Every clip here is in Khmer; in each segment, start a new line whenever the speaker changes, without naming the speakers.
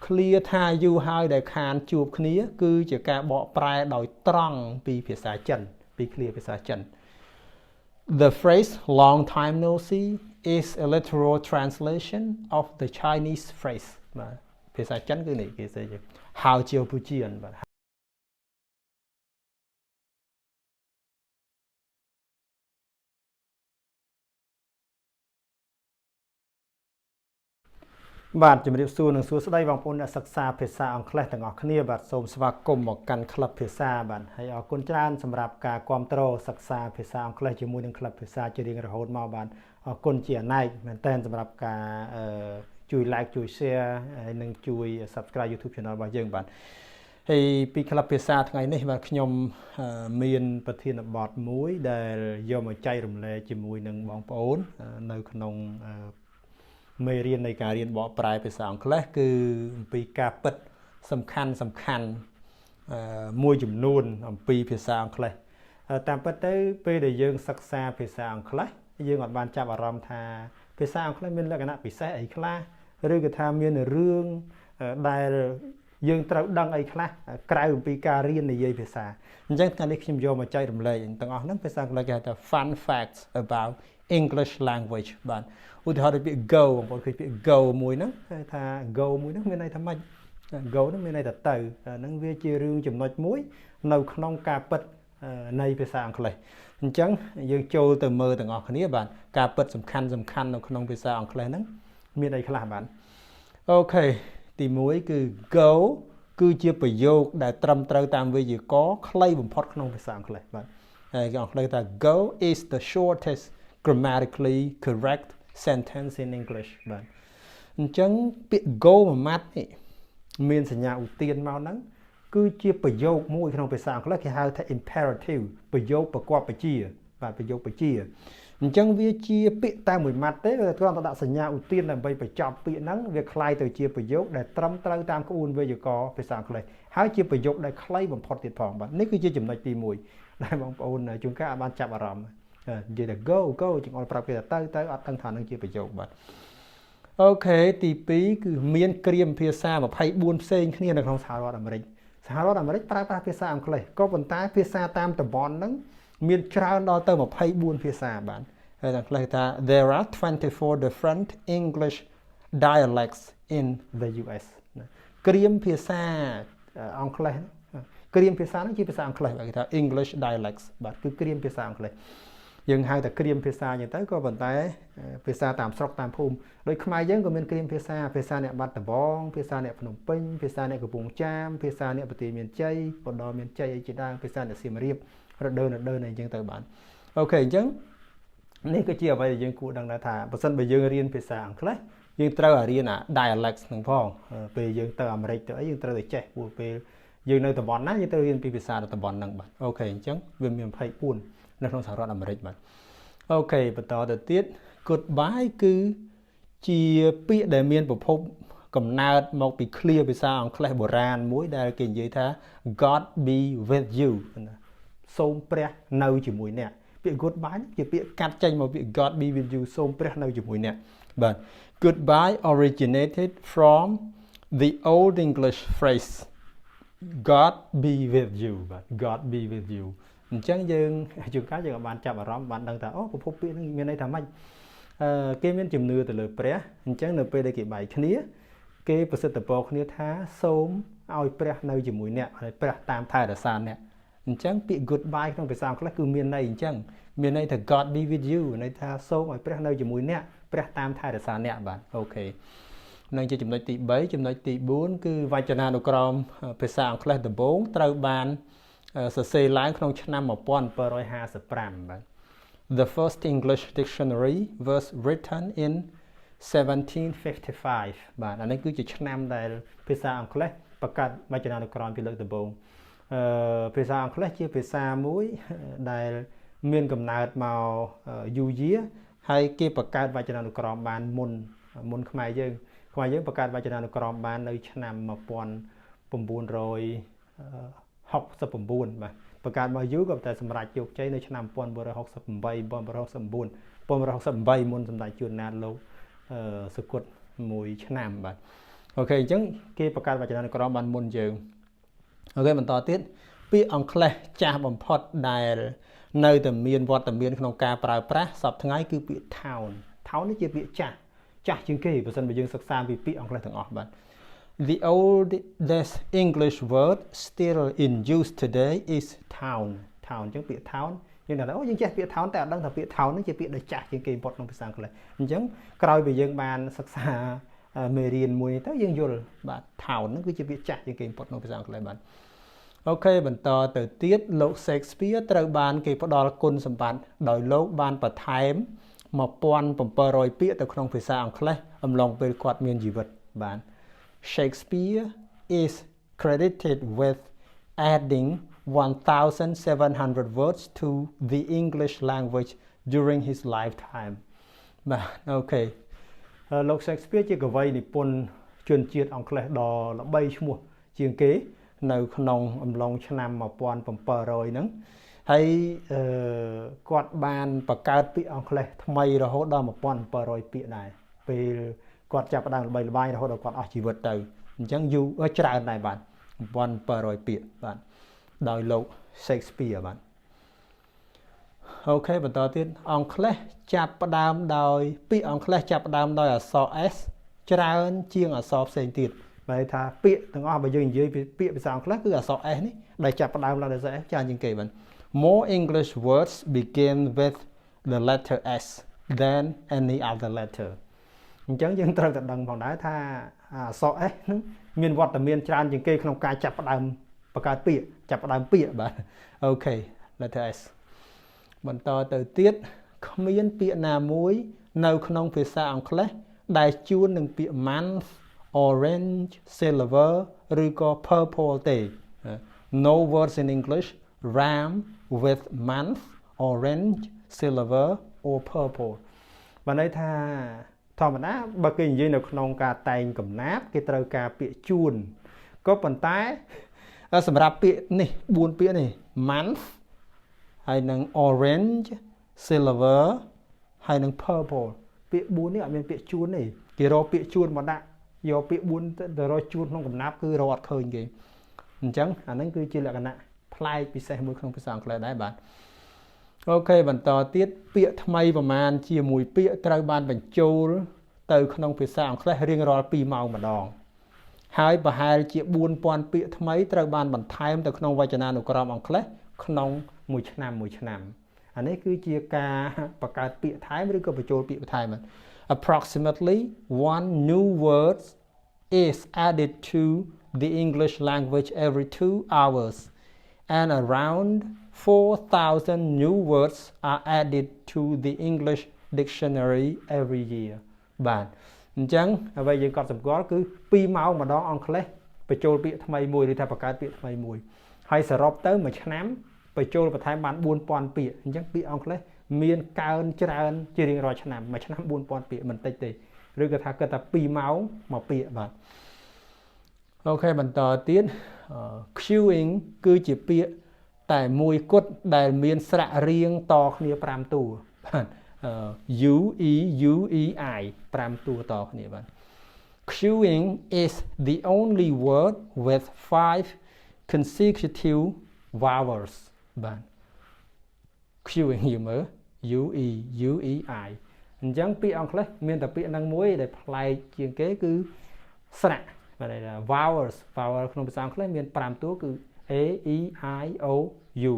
clear ថា you ហើយដែលខានជួបគ្នាគឺជាការបកប្រែដោយត្រង់ពីភាសាចិនពី clear ភាសាចិន The phrase long time no see is a literal translation of the Chinese phrase បាទភាសាចិនគឺនេះគេស្អីគេហៅជាពូជៀនបាទបាទជំរាបសួរនិងសួស្តីបងប្អូនអ្នកសិក្សាភាសាអង់គ្លេសទាំងអស់គ្នាបាទសូមស្វាគមន៍មកកាន់ក្លឹបភាសាបាទហើយអរគុណច្រើនសម្រាប់ការគាំទ្រសិក្សាភាសាអង់គ្លេសជាមួយនឹងក្លឹបភាសាជារៀងរហូតមកបាទអរគុណជាអនេកមែនទែនសម្រាប់ការជួយ like ជួយ share ហើយនិងជួយ subscribe YouTube channel របស់យើងបាទហើយពីក្លឹបភាសាថ្ងៃនេះបាទខ្ញុំមានប្រធានបទមួយដែលយកមកចែករំលែកជាមួយនឹងបងប្អូននៅក្នុងមេរៀននៃការរៀនបកប្រែភាសាអង់គ្លេសគឺអំពីការពិតសំខាន់មួយចំនួនអំពីភាសាអង់គ្លេសតាមពិតទៅពេលដែលយើងសិក្សាភាសាអង់គ្លេសយើងអត់បានចាប់អារម្មណ៍ថាភាសាអង់គ្លេសមានលក្ខណៈពិសេសអីខ្លះឬក៏ថាមានរឿងដែលយើងត្រូវដឹងអីខ្លះក្រៅអំពីការរៀននិយាយភាសាអញ្ចឹងថ្ងៃនេះខ្ញុំយកមកចែករំលែកទាំងអស់ហ្នឹងភាសាអង់គ្លេសគេហៅថា fun facts about English language បាទឧទាហរណ៍ដូចពាក្យ go បងប្អូនឃើញពាក្យ go មួយហ្នឹងថា go មួយហ្នឹងមានន័យថាម៉េច go ហ្នឹងមានន័យថាទៅហ្នឹងវាជារឿងចំណុចមួយនៅក្នុងការពិតនៃភាសាអង់គ្លេសអញ្ចឹងយើងចូលទៅមើលទាំងអស់គ្នាបាទការពិតសំខាន់នៅក្នុងភាសាអង់គ្លេសហ្នឹងមានអីខ្លះបាទអូខេទី1គឺ go គឺជាប្រយោគដែលត្រឹមត្រូវតាមវេយ្យាករណ៍ខ្លីបំផុតក្នុងភាសាអង់គ្លេសបាទហើយគេអង់គ្លេសថា go is the shortest grammatically correct sentence in English បាទអញ្ចឹងពាក្យ go មួយម៉ាត់នេះមានសញ្ញាឧទានមកហ្នឹងគឺជាប្រយោគមួយក្នុងភាសាអង់គ្លេសគេហៅថា imperative ប្រយោគប្រកបបញ្ជាបាទប្រយោគបញ្ជាអញ្ចឹងវាជាពាក្យតែមួយម៉ាត់ទេគ្រាន់តែដាក់សញ្ញាឧទានដើម្បីបញ្ចប់ពាក្យហ្នឹងវាคล้ายទៅជាប្រយោគដែលត្រឹមត្រូវតាមក្បួនវេយ្យាករណ៍ភាសាអង់គ្លេសហើយជាប្រយោគដែលខ្លីបំផុតទៀតផងបាទនេះគឺជាចំណុចទី1ដែលបងប្អូនជួនកាលអាចបានចាប់អារម្មណ៍និយាយថា go ចង្អុលប្រាប់គេថាទៅអត់ដឹងថានឹងជាប្រយោគបាទអូខេទី2គឺមានគ្រាមភាសា24ផ្សេងគ្នានៅក្នុងសហរដ្ឋអាមេរិកប្រើប្រាស់ភាសាអង់គ្លេសក៏ប៉ុន្តែភាសាតាមតំបន់ហ្នឹងមានច្រើនដល់ទៅ24ភាសាបាទហើយអង់គ្លេសថា there are 24 different English dialects in the US គ្រាមភាសាអង់គ្លេសគ្រាមភាសាហ្នឹងជាភាសាអង់គ្លេសគេថា English dialects បាទគឺគ្រាមភាសាអង់គ្លេសយើងហៅថាគ្រាមភាសាអញ្ចឹងទៅក៏ប៉ុន្តែភាសាតាមស្រុកតាមភូមិដូចខ្មែរយើងក៏មានគ្រាមភាសាអ្នកបាត់ដំបងភាសាអ្នកភ្នំពេញភាសាអ្នកកំពង់ចាមភាសាអ្នកបន្ទាយមានជ័យបដមានជ័យអីជាដើមភាសាអ្នកសៀមរាបរដូវអញ្ចឹងទៅបានអូខេអញ្ចឹងនេះគឺជាអ្វីដែលយើងគួរដឹងដែរថាបើសិនបើយើងរៀនភាសាអង់គ្លេសយើងត្រូវរៀនអា dialects ហ្នឹងផងពេលយើងទៅអាមេរិកទៅអីយើងត្រូវតែចេះព្រោះពេលយើងនៅតំបន់ណាយើងត្រូវរៀនពីភាសានៅតំបន់ហ្នឹងបាទអូខេអញ្ចឹងវាមាន24នៅក្នុងសហរដ្ឋអាមេរិកបាទអូខេបន្តទៅទៀត goodbye គឺជាពាក្យដែលមានប្រភពកំណើតមកពី clear ភាសាអង់គ្លេសបុរាណមួយដែលគេនិយាយថា God be with you សូមព្រះនៅជាមួយអ្នកពាក្យ goodbye ជាពាក្យកាត់ចេញមកពាក្យ God be with you សូមព្រះនៅជាមួយអ្នកបាទ goodbye originated from the old English phrase God be with you បាទ God be with you អញ្ចឹងយើងជួនកាលយើងបានចាប់អារម្មណ៍បានដឹងថាអូប្រភពពាក្យនេះមានន័យថាម៉េចគេមានជំនឿទៅលើព្រះអញ្ចឹងនៅពេលដែលគេបែកគ្នាគេប្រសិទ្ធពរគ្នាថាសូមឲ្យព្រះនៅជាមួយអ្នកហើយព្រះតាមថែរក្សាអ្នកអញ្ចឹងពាក្យ goodbye ក្នុងភាសាអង់គ្លេសគឺមានន័យអញ្ចឹងមានន័យថា God be with you ន័យថាសូមឲ្យព្រះនៅជាមួយអ្នកព្រះតាមថែរក្សាអ្នកបាទអូខេនឹងជាចំណុចទី3ចំណុចទី4គឺវចនានុក្រមភាសាអង់គ្លេសដំបូងត្រូវបានសរសេរឡើងក្នុងឆ្នាំ1755បាទ The first English dictionary was written in 1755បាទអានេះគឺជាឆ្នាំដែលភាសាអង់គ្លេសបង្កើតវចនានុក្រមជាលើកដំបូងភាសាអង់គ្លេសជាភាសាមួយដែលមានកំណើតមកយូរយារហើយគេបង្កើតវចនានុក្រមបានមុនខ្មែរយើងបង្កើតវចនានុក្រមបាននៅឆ្នាំ1969បាទបង្កើតមកយូរក៏តែសម្រាប់ជោគជ័យនៅឆ្នាំ1968មុនសម្ដេចជួនណាតលោកសគត់មួយឆ្នាំបាទ ok chứ cái bậc cao và cho nên có bàn môn dương ok mình to tiết pi ông kle cha bầm phật đài nơi tầm miền vọt tầm miềnក្នុងការប្រើប្រាស់សពថ្ងៃគឺពាក្យ town town នេះជាពាក្យចាស់ជាងគេបើសិនបើយើងសិក្សាពីពាក្យអង់គ្លេសទាំងអស់បាទ The oldest English word still in use today is town អញ្ចឹងពាក្យ town យើងថាអូយើងចេះពាក្យ town តែអត់ដឹងថាពាក្យ town នេះជាពាក្យដែលចាស់ជាងគេបំផុតក្នុងភាសាអង់គ្លេសអញ្ចឹងក្រោយពីយើងបានសិក្សាមេរៀនមួយនេះទៅយើងយល់បាទ town ហ្នឹងគឺជាពាក្យចាស់ជាងគេបំផុតក្នុងភាសាអង់គ្លេសបាទអូខេបន្តទៅទៀតលោក Shakespeare ត្រូវបានគេផ្ដល់គុណសម្បត្តិដោយលោកបានបន្ថែម1700ពាក្យទៅក្នុងភាសាអង់គ្លេសអំឡុងពេលគាត់មានជីវិតបាទ Shakespeare is credited with adding 1700 words to the English language during his lifetime បាទអូខេលោក Shakespeare ជាកវីនិពន្ធជនជាតិអង់គ្លេសដ៏ល្បីឈ្មោះជាងគេនៅក្នុងអំឡុងឆ្នាំ1700ហ្នឹងហើយគាត់បានបង្កើតពាក្យអង់គ្លេសថ្មីរហូតដល់1700ពាក្យដែរពេលគាត់ចាប់ផ្ដើមល្បីល្បាញរហូតដល់គាត់អស់ជីវិតទៅអញ្ចឹងយូរច្រើនដែរបាទ1700ពាក្យបាទដោយលោក Shakespeare បាទអូខេបន្តទៀតអង់គ្លេសចាប់ផ្ដើមដោយពាក្យអង់គ្លេសចាប់ផ្ដើមដោយអក្សរ S ច្រើនជាងអក្សរផ្សេងទៀតបែរថាពាក្យទាំងអស់បើយើងនិយាយពីពាក្យភាសាអង់គ្លេសគឺអក្សរ S នេះដែលចាប់ផ្ដើមឡើងដោយអក្សរ S ច្រើនជាងគេបាទ More English words begin with the letter S than any other letter អញ្ចឹងយើងត្រូវតែដឹងផងដែរថាអក្សរ S ហ្នឹងមានវត្តមានច្រើនជាងគេក្នុងការចាប់ផ្ដើមបង្កើតពាក្យចាប់ផ្ដើមពាក្យបាទអូខេ letter S បន្តទៅទៀតគ្មានពាក្យណាមួយនៅក្នុងភាសាអង់គ្លេសដែលជួននឹងពាក្យ month orange silver ឬក៏ purple ទេ No words in English rhyme with month orange silver or purple បានន័យថាធម្មតាបើគេនិយាយនៅក្នុងការតែងកំណាព្យគេត្រូវការពាក្យជួនក៏ប៉ុន្តែសម្រាប់ពាក្យនេះ4ពាក្យនេះ month ហើយនឹង orange silver ហើយនឹង purple ពាក្យ4នេះអត់មានពាក្យជួនទេគេរកពាក្យជួនមកដាក់យកពាក្យ4ទៅរកជួនក្នុងកំណាព្យគឺរកអត់ឃើញគេអញ្ចឹងអាហ្នឹងគឺជាលក្ខណៈប្លែកពិសេសមួយក្នុងភាសាអង់គ្លេសដែរបាទអូខេបន្តទៀតពាក្យថ្មីប្រមាណជាមួយពាក្យត្រូវបានបញ្ចូលទៅក្នុងភាសាអង់គ្លេសរៀងរាល់2ម៉ោងម្ដងហើយប្រហែលជា4000ពាក្យថ្មីត្រូវបានបន្ថែមទៅក្នុងវចនានុក្រមអង់គ្លេសក្នុងមួយឆ្នាំអានេះគឺជាការបង្កើតពាក្យថែមឬក៏បញ្ចូលពាក្យបន្ថែម Approximately one new word is added to the English language every 2 hours and around 4,000 new words are added to the English dictionary every year បាទអញ្ចឹងអ្វីយើងកត់សម្គាល់គឺ2ម៉ោងម្ដងអង់គ្លេសបញ្ចូលពាក្យថ្មីមួយឬថាបង្កើតពាក្យថ្មីមួយហើយសរុបទៅមួយឆ្នាំបញ្ចូលបន្ថែមបាន4000ពាក្យអញ្ចឹងពាក្យអង់គ្លេសមានកើនច្រើនជារៀងរាល់ឆ្នាំមួយឆ្នាំ4000ពាក្យមិនតិចទេឬក៏ថាគិតថា2ម៉ោងមួយពាក្យបាទអូខេបន្តទៀត queuing គឺជាពាក្យតែមួយគត់ដែលមានស្រៈរៀងតគ្នា5តួបាទ U E U E I 5តួតគ្នាបាទ Queuing is the only word with 5 consecutive vowels បាទ Queuing យមើល U E U E I អញ្ចឹងពាក្យអង់គ្លេសមានតែពាក្យហ្នឹងមួយដែលប្លែកជាងគេគឺស្រៈបាទ vowels vowel ក្នុងភាសាអង់គ្លេសមាន5តួគឺ A E I O U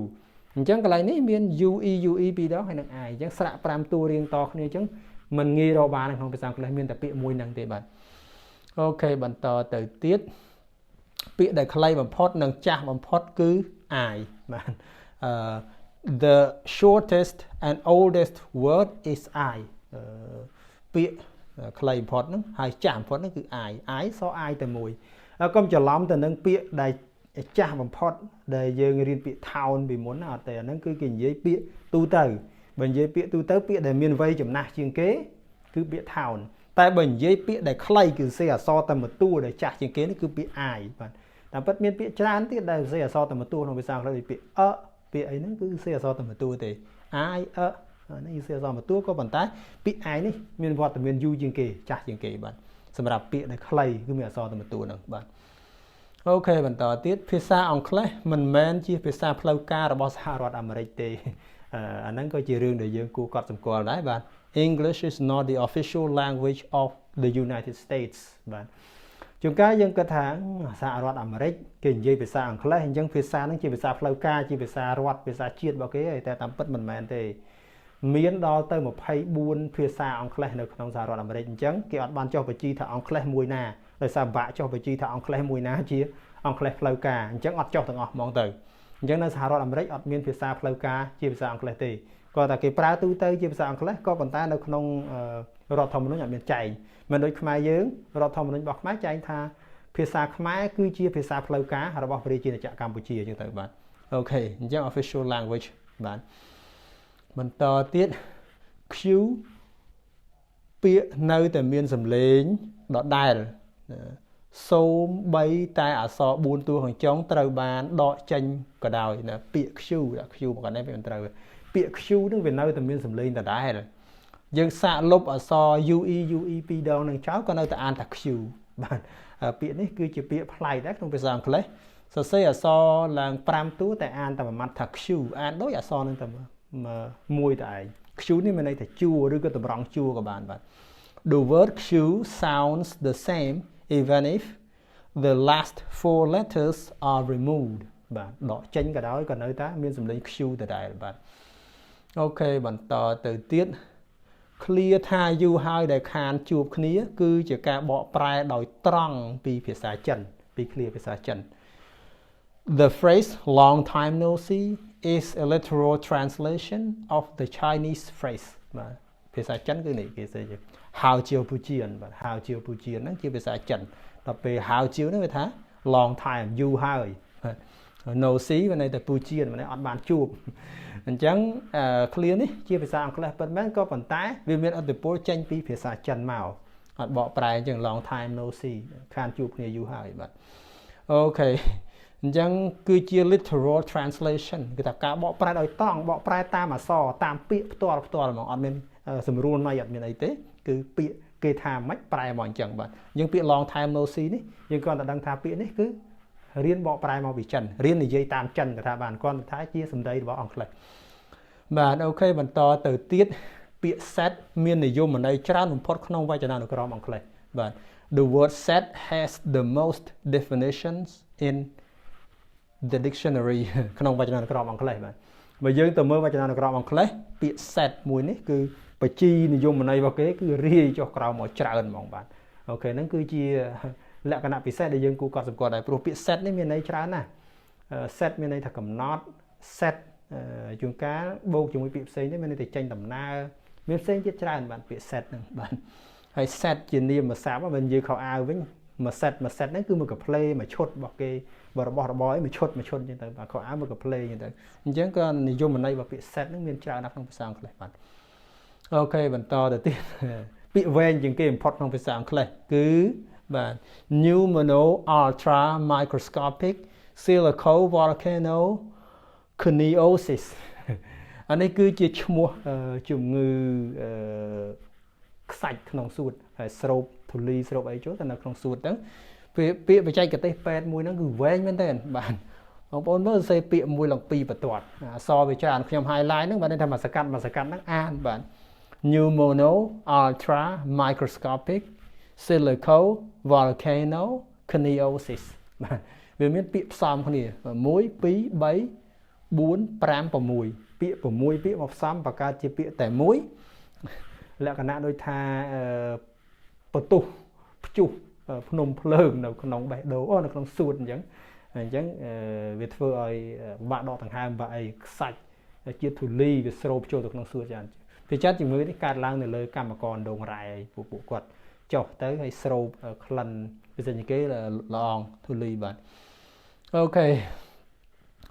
អញ្ចឹងកន្លែងនេះមាន U E U E ពីរដងហើយនឹង I អញ្ចឹងស្រៈ5តួរៀងតគ្នាអញ្ចឹងមិនងាយរកបានក្នុងភាសាអង់គ្លេសមានតែពាក្យមួយហ្នឹងទេបាទអូខេបន្តទៅទៀតពាក្យដែលខ្លីបំផុតនិងចាស់បំផុតគឺ I បាទ The shortest and oldest word is I ពាក្យខ្លីបំផុតហ្នឹងហើយចាស់បំផុតហ្នឹងគឺ I ស I តែមួយកុំច្រឡំទៅនឹងពាក្យដែលចាស់បំផុតដែលយើងរៀនពាក្យ town ពីមុនណាអត់ទេអាហ្នឹងគឺគេនិយាយពាក្យទូទៅបើនិយាយពាក្យទូទៅពាក្យដែលមានវ័យចំណាស់ជាងគេគឺពាក្យ town តែបើនិយាយពាក្យដែលខ្លីគឺសេអក្សរតែមួយតួដែលចាស់ជាងគេនេះគឺពាក្យ I បាទតាមពិតមានពាក្យច្រើនទៀតដែលសេអក្សរតែមួយតួក្នុងភាសាអង់គ្លេសពាក្យពាក្យអីហ្នឹងគឺសេអក្សរតែមួយតួទេ I នេះសេអក្សរមួយតួក៏ប៉ុន្តែពាក្យ I នេះមានវត្តមានយូរជាងគេចាស់ជាងគេបាទ សម្រាប់ពាក្យដែលខ្លីគឺមានអក្សរតែមួយតួហ្នឹងបាទអូខេបន្តទៀតភាសាអង់គ្លេសមិនមែនជាភាសាផ្លូវការរបស់សហរដ្ឋអាមេរិកទេអាហ្នឹងក៏ជារឿងដែលយើងគួរកត់សម្គាល់ដែរបាទ English is not the official language of the United States បាទជួនកាលយើងគិតថាសហរដ្ឋអាមេរិកគេនិយាយភាសាអង់គ្លេសអញ្ចឹងភាសាហ្នឹងជាភាសាផ្លូវការជាភាសារដ្ឋភាសាជាតិរបស់គេតែតាមពិតមិនមែនទេមានដល់ទៅ24ភាសាអង់គ្លេសនៅក្នុងសហរដ្ឋអាមេរិកអញ្ចឹងគេអត់បានចុះបញ្ជីថាអង់គ្លេសមួយណាដោយសារបាក់ចុះបញ្ជីថាអង់គ្លេសមួយណាជាអង់គ្លេសផ្លូវការអញ្ចឹងអត់ចុះទាំងអស់ហ្មងទៅអញ្ចឹងនៅសហរដ្ឋអាមេរិកអត់មានភាសាផ្លូវការជាភាសាអង់គ្លេសទេគាត់តែគេប្រើទូទៅជាភាសាអង់គ្លេសក៏ប៉ុន្តែនៅក្នុងរដ្ឋធម្មនុញ្ញអត់មានចែងមិនដូចខ្មែរយើងរដ្ឋធម្មនុញ្ញរបស់ខ្មែរចែងថាភាសាខ្មែរគឺជាភាសាផ្លូវការរបស់ប្រជាជាតិកម្ពុជាអញ្ចឹងទៅបាទអូខេអញ្ចឹង official language បាទបន្តទៀត Q ពាក្យនៅតែមានសំឡេងដដែលសូម្បីតែអក្សរ4តួខាងចុងត្រូវបានដកចេញក៏ដោយណាពាក្យ Q ដាក់ Q មកកាន់នេះវាមិនត្រូវពាក្យ Q នឹងវានៅតែមានសំឡេងដដែលយើងសាកលុបអក្សរ UE ពីរដងនឹងចោលក៏នៅតែអានថា Q បាទពាក្យនេះគឺជាពាក្យប្លែកដែរក្នុងភាសាអង់គ្លេសសរសេរអក្សរឡើង5តួតែអានតែមួយម៉ាត់ថា Q អានដូចអក្សរនឹងតែមួយតែឯង Q នេះមានន័យថាជួរឬក៏តម្រង់ជួរក៏បានបាទ The word Q sounds the same even if the last 4 letters are removed បាទដកចេញក៏ដោយក៏នៅតែមានសំឡេង Q ដដែលបាទអូខេបន្តទៅទៀត clear ថាយូរហើយដែលខានជួបគ្នាគឺជាការបកប្រែដោយត្រង់ពីភាសាចិនពី clear ភាសាចិន The phrase long time no see is a literal translation of the Chinese phrase បាទភាសាចិនគឺនេះគេស្អីគេហៅជាពូជៀនបាទហៅជាពូជៀនហ្នឹងជាភាសាចិនដល់ពេលហៅជាហ្នឹងវាថា long time យូរហើយ no see វាន័យតែពូជៀនមិនអត់បានជួបអញ្ចឹង clear នេះជាភាសាអង់គ្លេសពិតមែនក៏ប៉ុន្តែវាមានឥទ្ធិពលចេញពីភាសាចិនមកអត់បកប្រែអញ្ចឹង long time no see ខានជួបគ្នាយូរហើយបាទអូខេអញ្ចឹងគឺជា literal translation គឺថាការបកប្រែដោយត្រង់បកប្រែតាមអក្សរតាមពាក្យផ្ទាល់ហ្មងអត់មានសម្រួលណៃអត់មានអីទេគឺពាក្យគេថាមិនប្រែមកអញ្ចឹងបាទយើងពាក្យ long time no see នេះយើងគ្រាន់តែដឹងថាពាក្យនេះគឺរៀនបកប្រែមកពីចិនរៀននិយាយតាមចិនគេថាបានគ្រាន់តែថាជាសម្ដីរបស់អង់គ្លេសបាទអូខេបន្តទៅទៀតពាក្យ set មាននិយមន័យច្រើនបំផុតក្នុងវចនានុក្រមអង់គ្លេសបាទ The word set has the most definitions in the dictionary ក្នុងវចនានុក្រមអង់គ្លេសបាទបើយើងទៅមើលវចនានុក្រមអង់គ្លេសពាក្យ set មួយនេះគឺបជីនិយមន័យរបស់គេគឺរាយចុះក្រោមមកច្រើនហ្មងបាទអូខេហ្នឹងគឺជាលក្ខណៈពិសេសដែលយើងគួរកត់សម្គាល់ដែរព្រោះពាក្យ set នេះមានន័យច្រើនណាស់ set មានន័យថាកំណត់ set ជួនកាលបូកជាមួយពាក្យផ្សេងនេះមានន័យថាចេញដំណើរមានផ្សេងទៀតច្រើនបាទពាក្យ set ហ្នឹងបាទហើយ set ជានាមស័ព្ទបើនិយាយខោអាវវិញមួយ set ហ្នឹងគឺមួយកផ្លេមួយឈុតរបស់គេរបស់របរអីមួយឈុតអញ្ចឹងទៅបាទខោអាវមួយកផ្លេអញ្ចឹងទៅអញ្ចឹងក៏និយមន័យរបស់ពាក្យ set ហ្នឹងមានច្រើនណាស់ក្នុងភាសាអង់គ្លេសបាទអូខេបន្តទៅទៀតពាក្យវែងជាងគេបំផុតក្នុងភាសាអង់គ្លេសគឺបាទ pneumono ultra microscopic silico volcano coniosis អានេះគឺជាឈ្មោះជំងឺខ្សាច់ក្នុងសួតហើយស្រូបធូលីស្រូបអីចូលទៅនៅក្នុងសួតហ្នឹងពាក្យបច្ចេកទេសពេទ្យមួយហ្នឹងគឺវែងមែនទេបាទបងប្អូនមើលសរសេរពាក្យមួយឡើងពីរបន្ទាត់អក្សរវាច្រើនខ្ញុំ highlight ហ្នឹងបាទថាមួយសកាត់ហ្នឹងអានបាទ pneumono ultra microscopic silico volcano coniosis បាទវាមានពាក្យផ្សំគ្នា1 2 3 4 5 6ពាក្យ6ពាក្យមកផ្សំបង្កើតជាពាក្យតែមួយលក្ខណៈដូចថាបន្ទុះព្យុះភ្នំភ្លើងនៅក្នុងបេះដូងនៅក្នុងសួតអញ្ចឹងវាធ្វើឲ្យបាក់ដកដង្ហើមបាក់អីខ្សាច់ជាតិធូលីវាស្រូបចូលទៅក្នុងសួតយ៉ាងពីចិត្តជំងឺនេះកើតឡើងនៅលើកម្មករដងរ៉ែពួកគាត់ចុះទៅហើយស្រូបក្លិនពិសេសជាងគេល្អងធូលីបាទអូខេ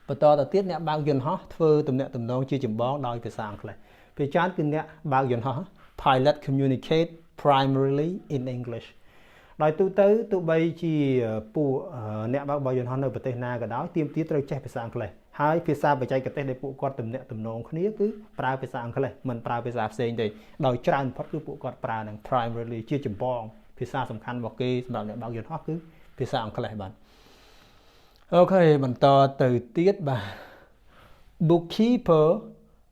បន្តទៅទៀតអ្នកបើកយន្តហោះធ្វើទំនាក់ទំនងជាចម្បងដោយភាសាអង់គ្លេសពីច្រើនគឺអ្នកបើកយន្តហោះ pilot communicate primarily in English ដោយទូទៅទោះបីជាពួកអ្នកបើកយន្តហោះនៅប្រទេសណាក៏ដោយទាមទារត្រូវចេះភាសាអង់គ្លេសហើយភាសាបច្ចេកទេសដែលពួកគាត់ទំនាក់ទំនងគ្នាគឺប្រើភាសាអង់គ្លេសមិនប្រើភាសាផ្សេងទេដោយច្រើនបំផុតគឺពួកគាត់ប្រើនឹង primarily ជាចម្បង ភាសាសំខាន់របស់គេសម្រាប់អ្នកបើកយន្តហោះគឺភាសាអង់គ្លេសបាទអូខេបន្តទៅទៀតបាទ bookkeeper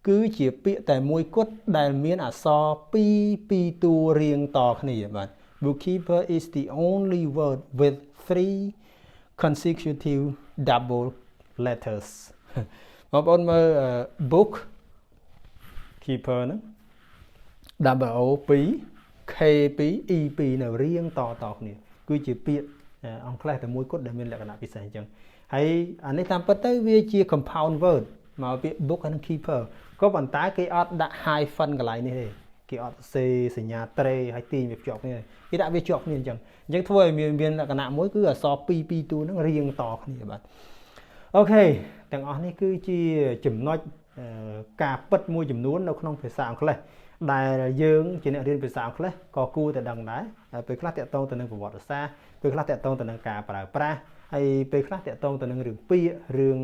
គឺជាពាក្យតែមួយគត់ដែលមានអក្សរពីរតួរៀងតគ្នាបាទ bookkeeper is the only word with 3 consecutive double letters បងប្អូនមើល book keeper ហ្នឹង double o 2 k 2 e 2នៅរៀងតគ្នាគឺជាពាក្យអង់គ្លេសតែមួយគត់ដែលមានលក្ខណៈពិសេសអញ្ចឹងហើយអានេះតាមពិតទៅវាជា compound word មកពាក្យ book និង keeper ក៏ប៉ុន្តែគេអត់ដាក់ hyphen កន្លែងនេះទេគេអត់សេសញ្ញាត្រេហើយទាញវាភ្ជាប់គ្នាគេដាក់វាជាប់គ្នាអញ្ចឹងធ្វើឲ្យមានលក្ខណៈមួយគឺអក្សរពីរតួហ្នឹងរៀងតគ្នាបាទអូខេទាំងអស់នេះគឺជាចំណុចការពិតមួយចំនួននៅក្នុងភាសាអង់គ្លេសដែលយើងជាអ្នករៀនភាសាអង់គ្លេសក៏គួរតែដឹងដែរពេលខ្លះតាក់ទងទៅនឹងប្រវត្តិសាស្ត្រពេលខ្លះតាក់ទងទៅនឹងការប្រើប្រាស់ហើយពេលខ្លះតាក់ទងទៅនឹងរឿងពាក្យរឿង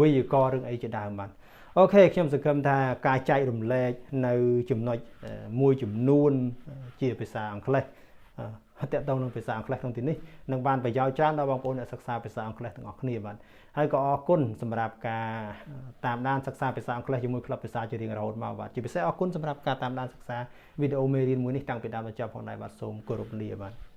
វេយ្យាករណ៍រឿងអីជាដើមបាទអូខេខ្ញុំសង្ឃឹមថាការចែករំលែកនៅចំណុចមួយចំនួនជាភាសាអង់គ្លេសតាក់ទងនឹងភាសាអង់គ្លេសក្នុងទីនេះនឹងបានប្រយោជន៍ច្រើនដល់បងប្អូនអ្នកសិក្សាភាសាអង់គ្លេសទាំងអស់គ្នាបាទហើយក៏អរគុណសម្រាប់ការតាមដានសិក្សាភាសាអង់គ្លេសជាមួយក្លឹបភាសាជារៀងរហូតមកបាទជាពិសេសអរគុណសម្រាប់ការតាមដានសិក្សាវីដេអូមេរៀនមួយនេះតាំងពីដើមដល់ចប់ផងដែរបាទសូមគោរពលាបាទ